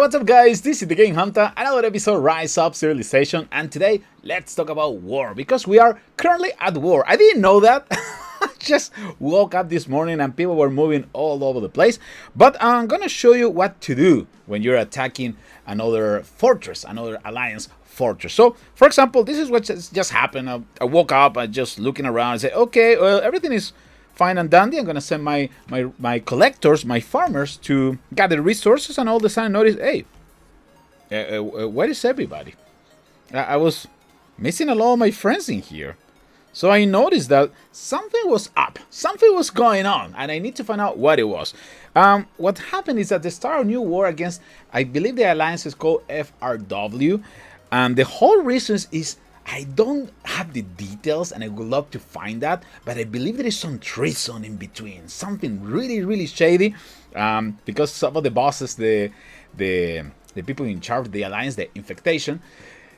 what's up guys, this is TheGameHuntah, another episode Rise Up Civilization, and today let's talk about war, because we are currently at war. I didn't know that. I just woke up this morning and people were moving all over the place, but I'm gonna show you what to do when you're attacking another fortress, another alliance fortress. So, for example, this is what just happened. I woke up, I just looking around and say, okay, well, everything is fine and dandy. I'm gonna send my collectors, my farmers, to gather resources, and all of a sudden notice, hey, where is everybody? I was missing a lot of my friends in here. So I noticed that something was up, something was going on, and I need to find out what it was. What happened is that they start a new war against, I believe the alliance is called FRW, and the whole reason is I don't have the details, and I would love to find that, but I believe there is some treason in between, something really shady, because some of the bosses, the people in charge of the alliance, the infectation,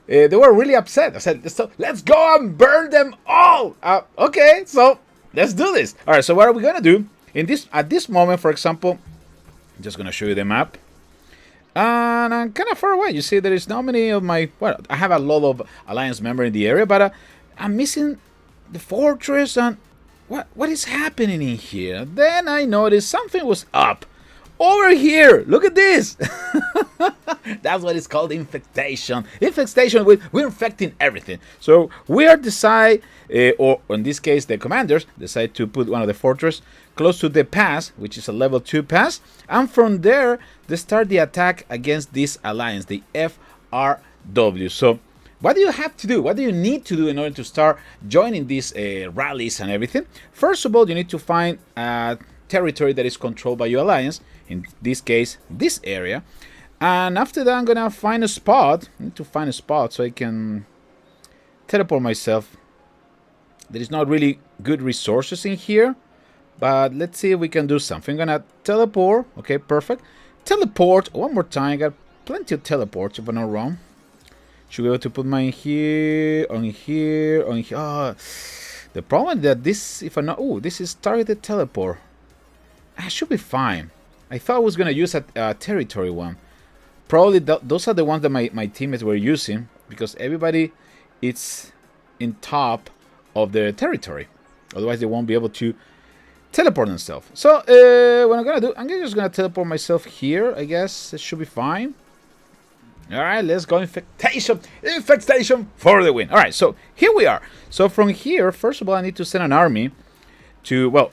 they were really upset. I said, so let's go and burn them all. Okay, so let's do this. All right, so what are we gonna do at this moment? For example, I'm just gonna show you the map. And I'm kind of far away. You see, there is not many of my... Well, I have a lot of alliance members in the area, but I'm missing the fortress. And what is happening in here? Then I noticed something was up. Over here! Look at this! That's what it's called, infectation. Infestation, we're infecting everything. So we are decide, or in this case, the commanders decide to put one of the fortress close to the pass, which is a level 2 pass, and from there they start the attack against this alliance, the FRW. So what do you have to do? What do you need to do in order to start joining these rallies and everything? First of all, you need to find a territory that is controlled by your alliance, in this case, this area. And after that, I'm gonna find a spot. I need to find a spot so I can teleport myself. There is not really good resources in here, but let's see if we can do something. I'm gonna teleport. Okay, perfect. Teleport one more time. I got plenty of teleports, if I'm not wrong. Should be able to put mine here, on here, on here. Oh, the problem is that this, if I'm not, oh, this is targeted teleport. I should be fine. I thought I was gonna use a territory one. Probably those are the ones that my teammates were using, because everybody is in top of their territory. Otherwise, they won't be able to teleport themselves. So what I'm gonna do, I'm just gonna teleport myself here. I guess it should be fine. All right, let's go infectation for the win. All right, so here we are. So from here, first of all, I need to send an army to, well,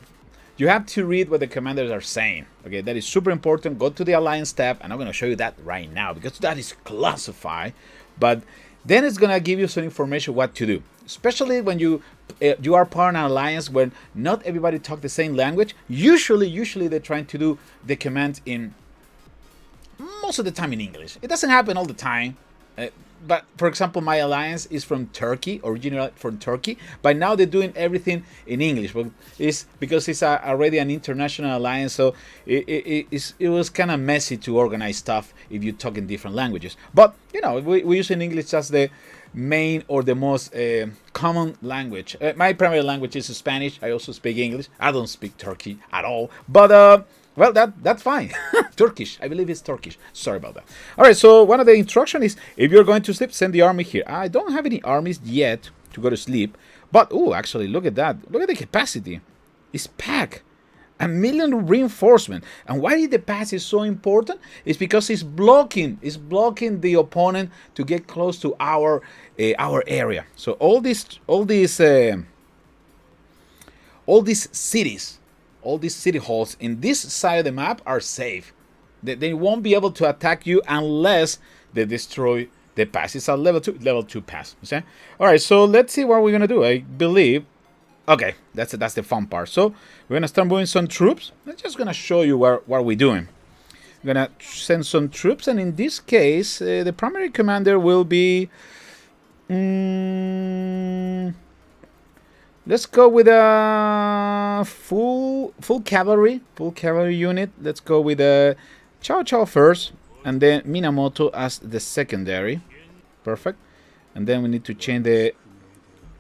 you have to read what the commanders are saying. Okay, that is super important. Go to the alliance tab, and I'm going to show you that right now, because that is classified. But then it's going to give you some information what to do. Especially when you are part of an alliance where not everybody talks the same language. Usually they're trying to do the command in, most of the time, in English. It doesn't happen all the time. But for example, my alliance is from Turkey, originally from Turkey, but now they're doing everything in English. But it's because it's already an international alliance, so it was kind of messy to organize stuff if you talk in different languages. But you know, we use in English as the main or the most common language. My primary language is Spanish. I also speak English. I don't speak Turkey at all, but well, that's fine. Turkish. I believe it's Turkish. Sorry about that. All right, so one of the instructions is, if you're going to sleep, send the army here. I don't have any armies yet to go to sleep. But, oh, actually, look at that. Look at the capacity. It's packed. 1 million reinforcement. And why the pass is so important? It's because it's blocking the opponent to get close to our area. So all these cities, all these city halls in this side of the map are safe. They won't be able to attack you unless they destroy the pass. It's a level 2 pass. Okay? All right, so let's see what we're gonna do. I believe, okay, that's the fun part. So we're gonna start moving some troops. I'm just gonna show you what we're doing. I'm gonna send some troops, and in this case, the primary commander will be. Let's go with a full cavalry unit. Let's go with a Chow Chow first, and then Minamoto as the secondary. Perfect. And then we need to change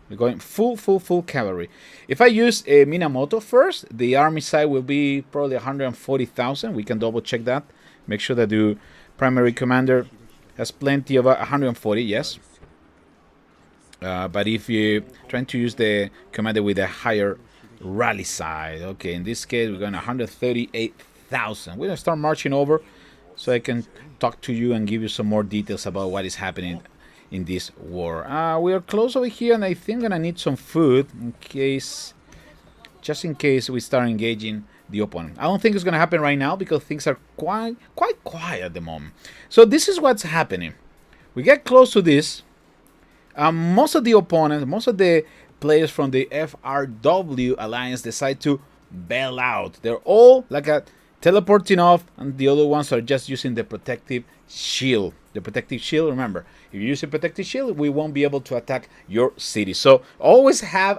we're going full cavalry. If I use Minamoto first, the army side will be probably 140,000. We can double check that. Make sure that you primary commander has plenty of 140, yes. But if you're trying to use the commander with a higher rally side, okay, in this case we're going 138,000. We're going to start marching over so I can talk to you and give you some more details about what is happening in this war. We are close over here, and I think I'm going to need some food in case, just in case we start engaging the opponent. I don't think it's going to happen right now because things are quite quiet at the moment. So this is what's happening. We get close to this. Most of the opponents, most of the players from the FRW alliance decide to bail out. They're all like teleporting off, and the other ones are just using the protective shield. The protective shield, remember, if you use a protective shield, we won't be able to attack your city. So always have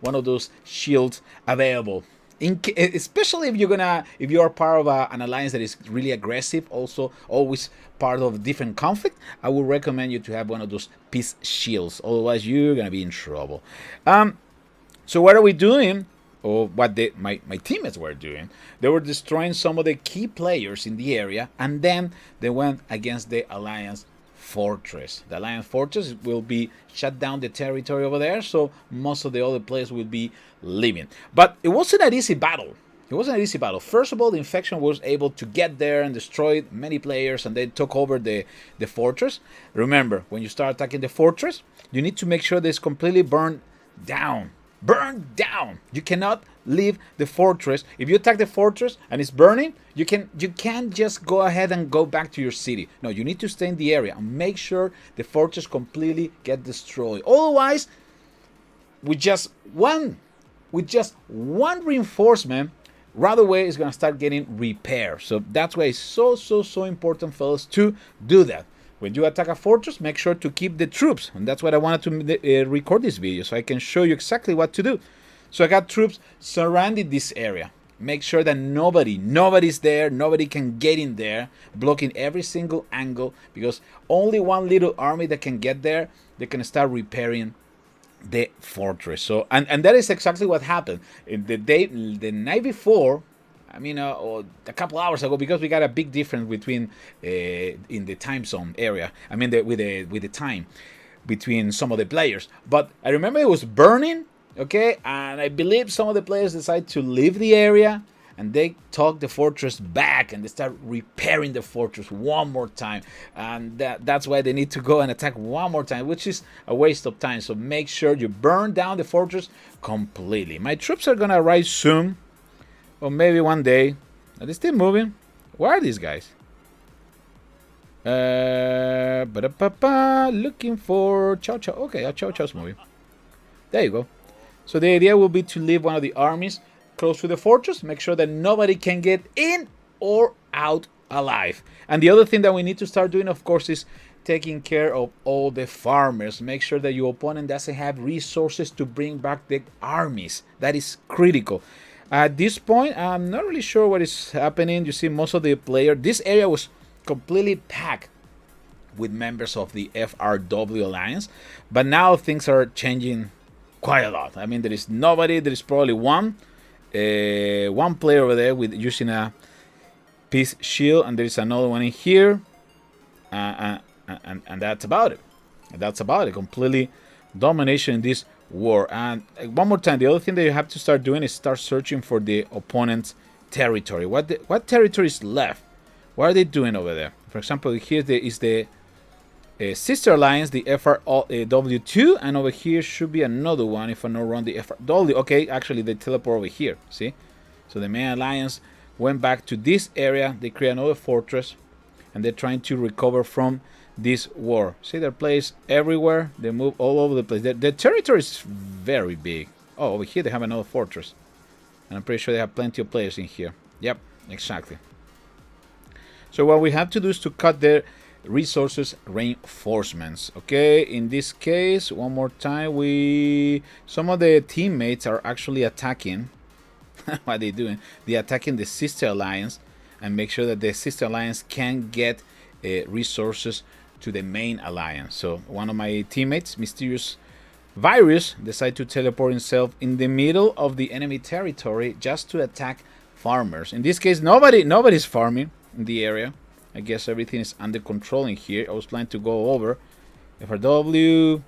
one of those shields available. Especially if you are part of an alliance that is really aggressive, also always part of different conflict, I would recommend you to have one of those peace shields. Otherwise, you're gonna be in trouble. So what are we doing? Or what my teammates were doing? They were destroying some of the key players in the area, and then they went against the alliance fortress. The alliance fortress will be shut down the territory over there, so most of the other players will be leaving. But it wasn't an easy battle. It wasn't an easy battle. First of all, the infection was able to get there and destroy many players, and they took over the fortress. Remember, when you start attacking the fortress, you need to make sure that it's completely burned down. Burned down. You cannot leave the fortress. If you attack the fortress and it's burning, you can't just go ahead and go back to your city. No, you need to stay in the area and make sure the fortress completely get destroyed. Otherwise, with just one reinforcement, right away it's gonna start getting repaired. So that's why it's so important, fellas, to do that. When you attack a fortress, make sure to keep the troops. And that's what I wanted to record this video, so I can show you exactly what to do. So I got troops surrounding this area. Make sure that nobody's there, nobody can get in there, blocking every single angle, because only one little army that can get there, they can start repairing the fortress. So and that is exactly what happened. In the night before, I mean, or a couple hours ago, because we got a big difference between in the time zone area. I mean, with the time between some of the players. But I remember it was burning, okay, and I believe some of the players decided to leave the area, and they took the fortress back, and they start repairing the fortress one more time. And that's why they need to go and attack one more time, which is a waste of time. So make sure you burn down the fortress completely. My troops are gonna arrive soon. Or maybe one day. Are they still moving? Where are these guys? Looking for Chow Chow. Okay, Chow Chow's moving. There you go. So the idea will be to leave one of the armies close to the fortress. Make sure that nobody can get in or out alive. And the other thing that we need to start doing, of course, is taking care of all the farmers. Make sure that your opponent doesn't have resources to bring back the armies. That is critical. At this point, I'm not really sure what is happening. You see, most of the players, this area was completely packed with members of the FRW Alliance, but now things are changing quite a lot. I mean, there is nobody. There is probably one player over there with using a peace shield, and there is another one in here, and that's about it. That's about it. Completely domination in this war. And one more time, the other thing that you have to start doing is start searching for the opponent's territory. What territory is left? What are they doing over there? For example, here is the sister alliance, the FRW2, and over here should be another one, if I'm not wrong, the FRW. Okay, actually they teleport over here. See, so the main alliance went back to this area. They create another fortress, and they're trying to recover from this war. See, they're placed everywhere. They move all over the place. The territory is very big. Oh, over here they have another fortress, and I'm pretty sure they have plenty of players in here. Yep, exactly. So what we have to do is to cut their resources reinforcements. Okay, in this case, one more time, some of the teammates are actually attacking. What are they doing? They're attacking the sister alliance, and make sure that the sister alliance can get resources to the main alliance. So one of my teammates, Mysterious Virus, decided to teleport himself in the middle of the enemy territory just to attack farmers. In this case, nobody's farming in the area. I guess everything is under control in here. I was planning to go over FRW,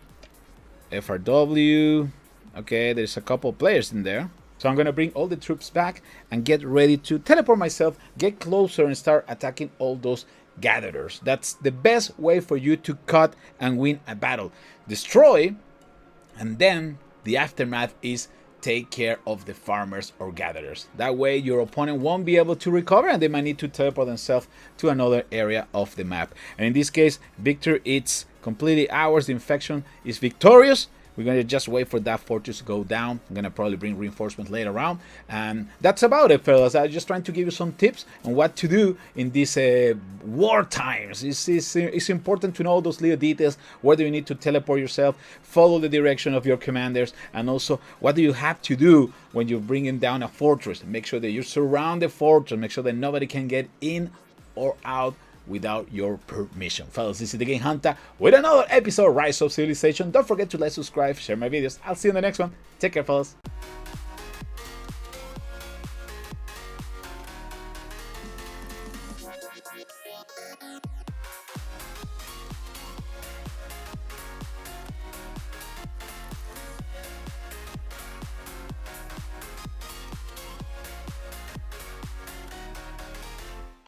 FRW. Okay, there's a couple players in there. So I'm gonna bring all the troops back and get ready to teleport myself, get closer and start attacking all those gatherers. That's the best way for you to cut and win a battle. Destroy, and then the aftermath is take care of the farmers or gatherers. That way your opponent won't be able to recover and they might need to teleport themselves to another area of the map. And in this case, victory, it's completely ours. The infection is victorious. We're going to just wait for that fortress to go down. I'm going to probably bring reinforcements later on. And that's about it, fellas. I'm just trying to give you some tips on what to do in these war times. It's important to know those little details. Where do you need to teleport yourself? Follow the direction of your commanders. And also, what do you have to do when you're bringing down a fortress? Make sure that you surround the fortress. Make sure that nobody can get in or out without your permission. Fellas, this is the Game Hunter with another episode of Rise of Civilization. Don't forget to like, subscribe, share my videos. I'll see you in the next one. Take care, fellas.